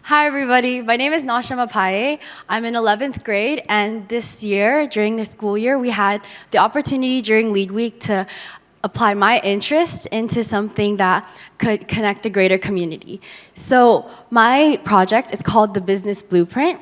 Hi, everybody. My name is Nasya Mapaye. I'm in 11th grade, and this year, during the school year, we had the opportunity during Lead Week to apply my interest into something that could connect a greater community. So my project is called the Business Blueprint.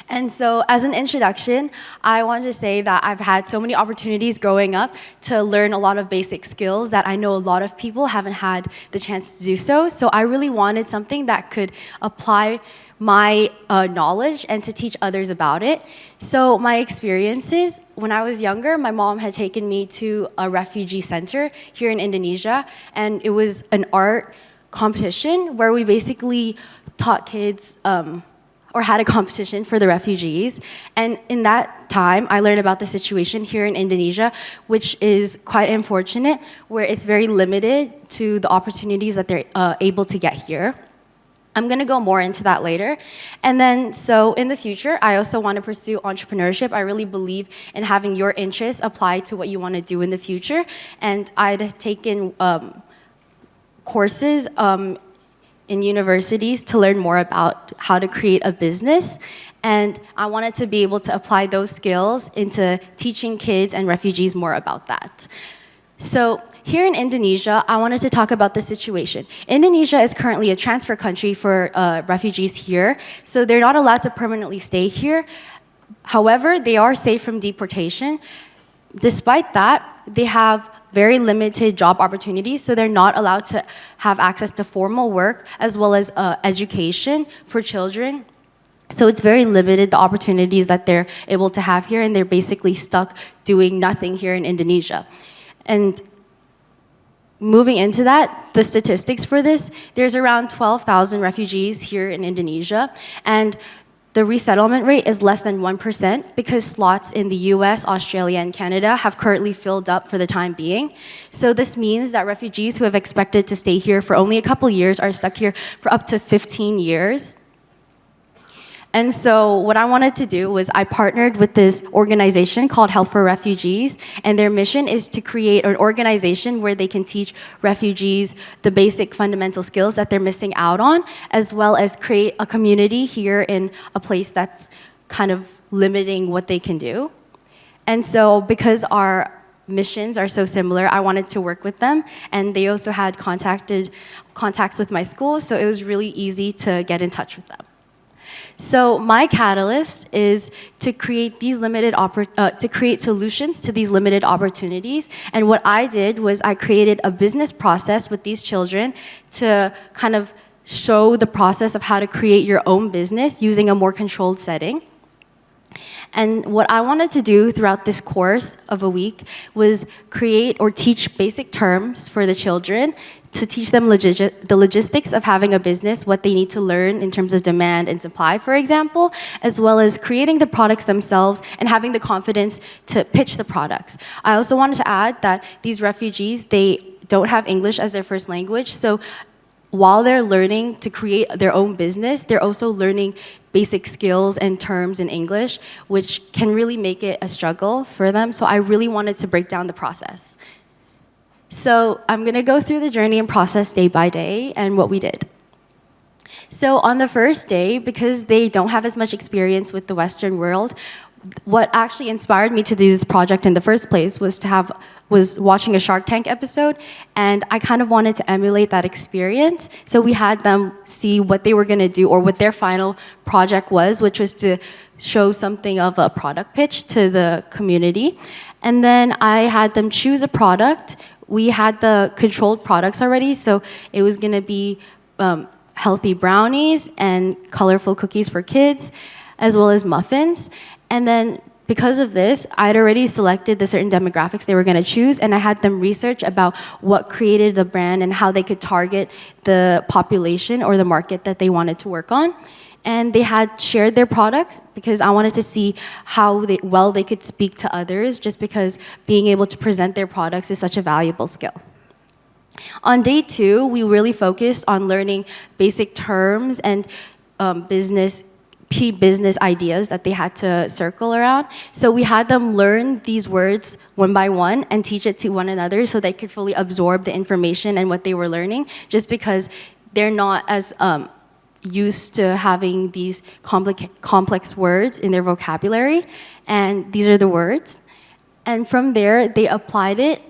And so, as an introduction, I wanted to say that I've had so many opportunities growing up to learn a lot of basic skills that I know a lot of people haven't had the chance to do so. So, I really wanted something that could apply my knowledge and to teach others about it. So, my experiences when I was younger, my mom had taken me to a refugee center here in Indonesia, and it was an art competition where we basically taught kids. Or had a competition for the refugees. And in that time, I learned about the situation here in Indonesia, which is quite unfortunate, where it's very limited to the opportunities that they're able to get here. I'm gonna go more into that later. And then, so in the future, I also wanna pursue entrepreneurship. I really believe in having your interests apply to what you wanna do in the future. And I'd taken courses in universities to learn more about how to create a business. And I wanted to be able to apply those skills into teaching kids and refugees more about that. So here in Indonesia, I wanted to talk about the situation. Indonesia is currently a transfer country for refugees here, so they're not allowed to permanently stay here. However, they are safe from deportation. Despite that, they have very limited job opportunities, so they're not allowed to have access to formal work as well as education for children. So it's very limited, the opportunities that they're able to have here, and they're basically stuck doing nothing here in Indonesia. And moving into that, the statistics for this, there's around 12,000 refugees here in Indonesia, and the resettlement rate is less than 1% because slots in the US, Australia, and Canada have currently filled up for the time being. So this means that refugees who have expected to stay here for only a couple years are stuck here for up to 15 years. And so what I wanted to do was I partnered with this organization called Help for Refugees, and their mission is to create an organization where they can teach refugees the basic fundamental skills that they're missing out on, as well as create a community here in a place that's kind of limiting what they can do. And so because our missions are so similar, I wanted to work with them, and they also had contacts with my school, so it was really easy to get in touch with them. So my catalyst is to create these to create solutions to these limited opportunities. And what I did was I created a business process with these children to kind of show the process of how to create your own business using a more controlled setting. And what I wanted to do throughout this course of a week was create or teach basic terms for the children to teach them the logistics of having a business, what they need to learn in terms of demand and supply, for example, as well as creating the products themselves and having the confidence to pitch the products. I also wanted to add that these refugees, they don't have English as their first language, so while they're learning to create their own business, they're also learning basic skills and terms in English, which can really make it a struggle for them. So I really wanted to break down the process. So I'm gonna go through the journey and process day by day and what we did. So on the first day, because they don't have as much experience with the Western world, what actually inspired me to do this project in the first place was watching a Shark Tank episode, and I kind of wanted to emulate that experience. So we had them see what they were gonna do or what their final project was, which was to show something of a product pitch to the community. And then I had them choose a product. We had the controlled products already, so it was gonna be healthy brownies and colorful cookies for kids, as well as muffins. And then because of this, I'd already selected the certain demographics they were gonna choose, and I had them research about what created the brand and how they could target the population or the market that they wanted to work on. And they had shared their products because I wanted to see how well they could speak to others, just because being able to present their products is such a valuable skill. On day 2, we really focused on learning basic terms and key business ideas that they had to circle around. So we had them learn these words one by one and teach it to one another so they could fully absorb the information and what they were learning, just because they're not as used to having these complex words in their vocabulary, and these are the words. And from there, they applied it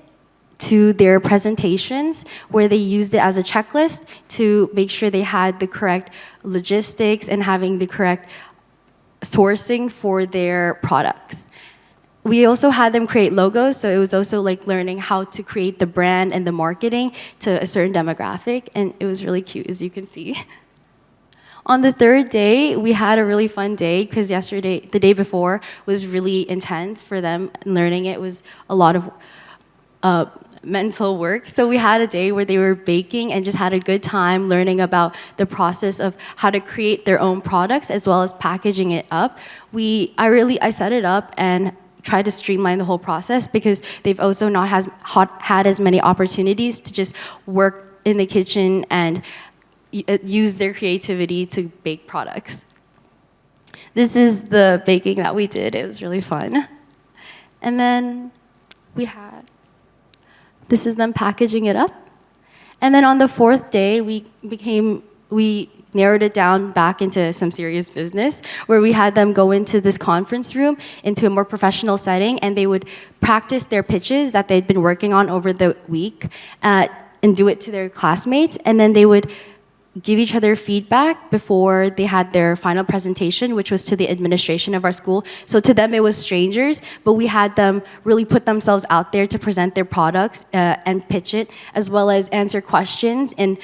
to their presentations, where they used it as a checklist to make sure they had the correct logistics and having the correct sourcing for their products. We also had them create logos, so it was also like learning how to create the brand and the marketing to a certain demographic, and it was really cute, as you can see. On the third day, we had a really fun day because the day before, was really intense for them. Learning it was a lot of mental work. So we had a day where they were baking and just had a good time learning about the process of how to create their own products as well as packaging it up. I set it up and tried to streamline the whole process because they've also not had as many opportunities to just work in the kitchen and use their creativity to bake products. This is the baking that we did. It was really fun. And then this is them packaging it up. And then on the fourth day, we narrowed it down back into some serious business, where we had them go into this conference room, into a more professional setting, and they would practice their pitches that they'd been working on over the week and do it to their classmates. And then they would give each other feedback before they had their final presentation, which was to the administration of our school. So to them, it was strangers, but we had them really put themselves out there to present their products and pitch it, as well as answer questions in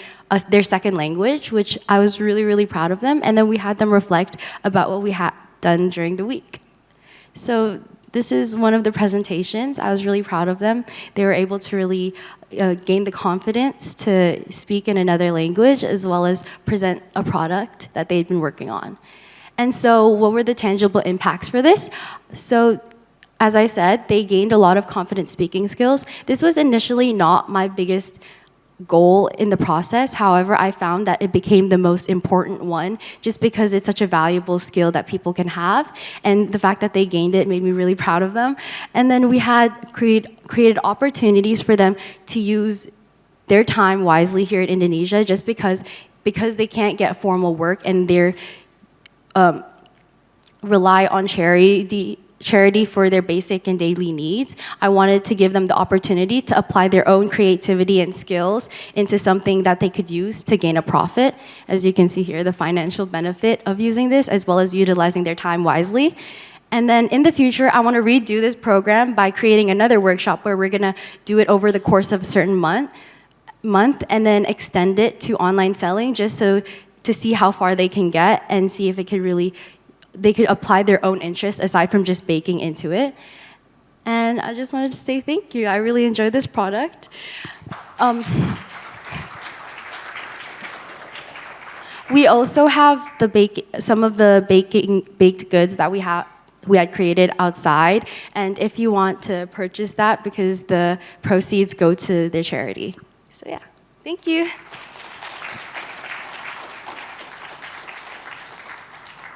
their second language, which I was really, really proud of them. And then we had them reflect about what we had done during the week. So this is one of the presentations. I was really proud of them. They were able to really gain the confidence to speak in another language as well as present a product that they'd been working on. And so what were the tangible impacts for this? So as I said, they gained a lot of confident speaking skills. This was initially not my biggest goal in the process. However, I found that it became the most important one just because it's such a valuable skill that people can have. And the fact that they gained it made me really proud of them. And then we had created opportunities for them to use their time wisely here in Indonesia, just because they can't get formal work and they're rely on charity for their basic and daily needs. I wanted to give them the opportunity to apply their own creativity and skills into something that they could use to gain a profit. As you can see here, the financial benefit of using this, as well as utilizing their time wisely. And then in the future, I want to redo this program by creating another workshop where we're going to do it over the course of a certain month and then extend it to online selling, just so to see how far they can get and see if they could apply their own interests aside from just baking into it. And I just wanted to say thank you. I really enjoyed this product. We also have some of the baked goods that we had created outside. And if you want to purchase that, because the proceeds go to their charity. So yeah, thank you.